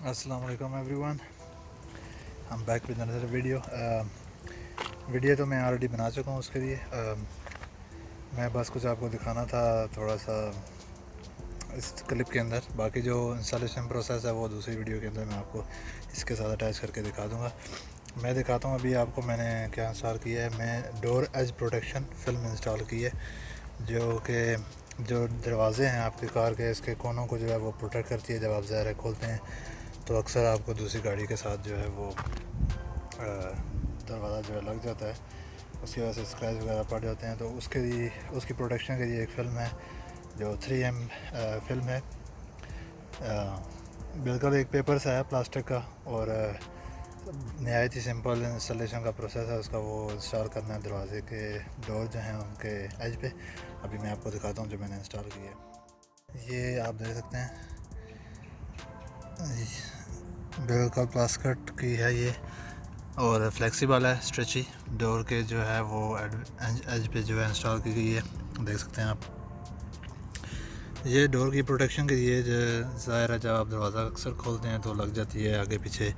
अस्सलाम वालेकुम एवरीवन, हम back with another video. Video तो मैं ऑलरेडी बना चुका हूँ। उसके लिए मैं बस कुछ आपको दिखाना था थोड़ा सा इस क्लिप के अंदर। बाकी जो इंस्टॉलेशन प्रोसेस है वो दूसरी वीडियो के अंदर मैं आपको इसके साथ अटैच करके दिखा दूँगा। मैं दिखाता हूँ अभी आपको मैंने क्या इंस्टॉल किया है। मैं door edge protection film install की है, जो दरवाज़े हैं आपकी कार के, इसके कोनों को जो है वो प्रोटेक्ट करती है। जब आप ज़ाहिर खोलते हैं तो अक्सर आपको दूसरी गाड़ी के साथ जो है वो दरवाज़ा जो है लग जाता है, उसकी वजह से स्क्रैच वगैरह पड़ जाते हैं। तो उसके लिए उसकी प्रोटेक्शन के लिए एक फ़िल्म है जो 3M फिल्म है। बिल्कुल एक पेपर सा है प्लास्टिक का, और नहायत ही सिंपल इंस्टॉलेशन का प्रोसेस है उसका। वो इंस्टॉल करना है दरवाजे के डोर जो हैं उनके एज पे। अभी मैं आपको दिखाता हूँ जो मैंने इंस्टॉल किया है। ये आप देख सकते हैं, बिल्कुल प्लास्टिक की है ये, और फ्लेक्सिबल है, स्ट्रेची। डोर के जो है वो एज पे जो है इंस्टॉल की गई है, देख सकते हैं आप। ये डोर की प्रोटेक्शन के लिए जो ज़ाहिर है, जब आप दरवाज़ा अक्सर खोलते हैं तो लग जाती है आगे पीछे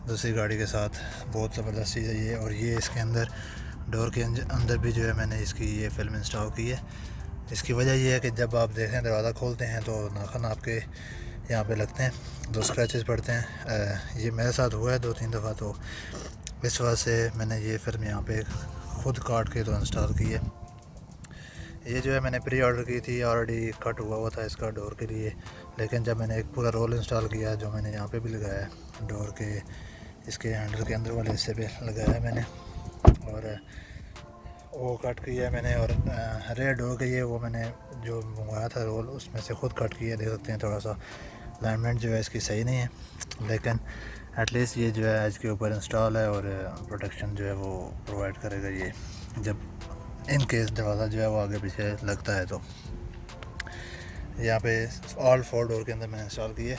दूसरी गाड़ी के साथ। बहुत ज़बरदस्त चीज़ है ये। और ये इसके अंदर डोर के अंदर भी जो है मैंने इसकी ये फिल्म इंस्टॉल की है। इसकी वजह यह है कि जब आप देखें दरवाज़ा खोलते हैं तो नाखून आपके यहाँ पे लगते हैं, दो स्क्रैचेस पड़ते हैं। ये मेरे साथ हुआ है 2-3 दफ़ा, तो इस वजह से मैंने ये फिल्म यहाँ पे ख़ुद काट के तो इंस्टॉल की है। ये जो है मैंने प्री ऑर्डर की थी, ऑलरेडी कट हुआ था इसका डोर के लिए। लेकिन जब मैंने एक पूरा रोल इंस्टॉल किया, जो मैंने यहाँ पे भी लगाया है डोर के इसके हैंडल के अंदर वाले हिस्से पे लगाया है मैंने, और वो कट किया है मैंने। और रेयर डोर के ये वो मैंने जो मंगवाया था रोल, उसमें से ख़ुद कट किया। देख सकते हैं थोड़ा सा अलाइनमेंट जो है इसकी सही नहीं है, लेकिन एटलीस्ट ये जो है इसके ऊपर इंस्टॉल है और प्रोटेक्शन जो है वो प्रोवाइड करेगा ये, जब इन केस दरवाज़ा जो है वो आगे पीछे लगता है। तो यहाँ पे ऑल 4 डोर के अंदर मैंने इंस्टॉल किए।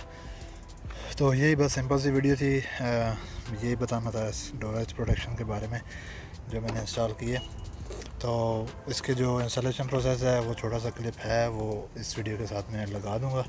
तो यही बस सिंपल सी वीडियो थी, यही बताना था इस डोर एज प्रोटेक्शन के बारे में जो मैंने इंस्टॉल किए। तो इसके जो इंस्टॉलेशन प्रोसेस है वो छोटा सा क्लिप है, वो इस वीडियो के साथ मैं लगा दूँगा।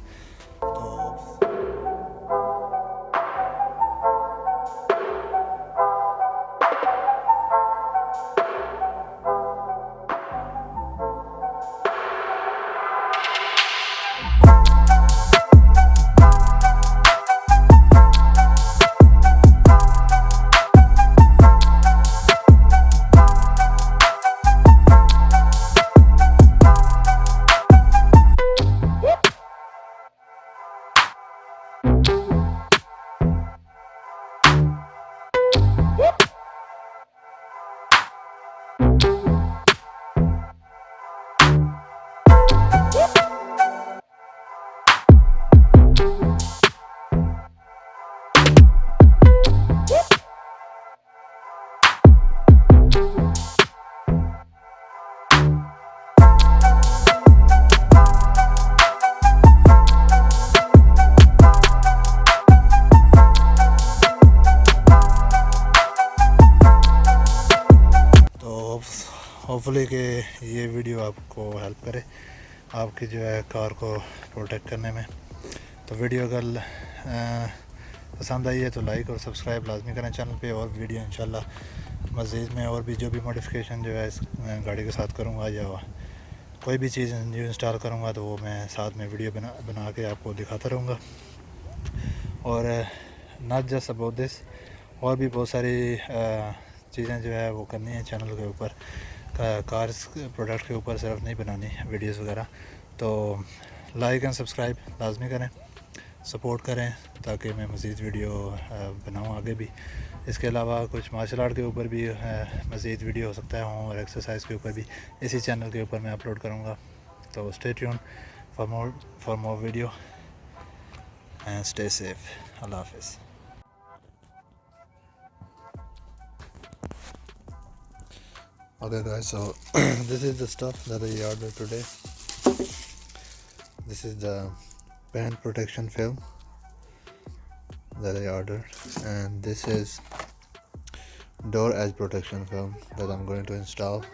तो होपफुली कि ये वीडियो आपको हेल्प करे आपकी जो है कार को प्रोटेक्ट करने में। तो वीडियो अगर पसंद आई है तो लाइक और सब्सक्राइब लाजमी करें चैनल पे। और वीडियो इंशाल्लाह मज़ीद में और भी जो भी मॉडिफिकेशन जो है इस गाड़ी के साथ करूँगा, या कोई भी चीज़ न्यू इंस्टॉल करूँगा, तो वो मैं साथ में वीडियो बना के आपको दिखाता रहूँगा। और नॉट जस्ट अबाउट दिस, और भी बहुत सारी चीज़ें जो है वो करनी है चैनल के ऊपर, कार्स प्रोडक्ट के ऊपर सिर्फ नहीं बनानी वीडियोस वगैरह। तो लाइक एंड सब्सक्राइब लाजमी करें, सपोर्ट करें, ताकि मैं मज़ीद वीडियो बनाऊँ आगे भी। इसके अलावा कुछ मार्शल आर्ट के ऊपर भी मज़ीद वीडियो हो सकता है, और एक्सरसाइज के ऊपर भी इसी चैनल के ऊपर मैं अपलोड करूँगा। तो stay tune for more video and stay safe. अल्लाह हाफिज़। Okay guys, so this is the stuff that I ordered today. This is the band protection film that I ordered, and this is door edge protection film that I'm going to install.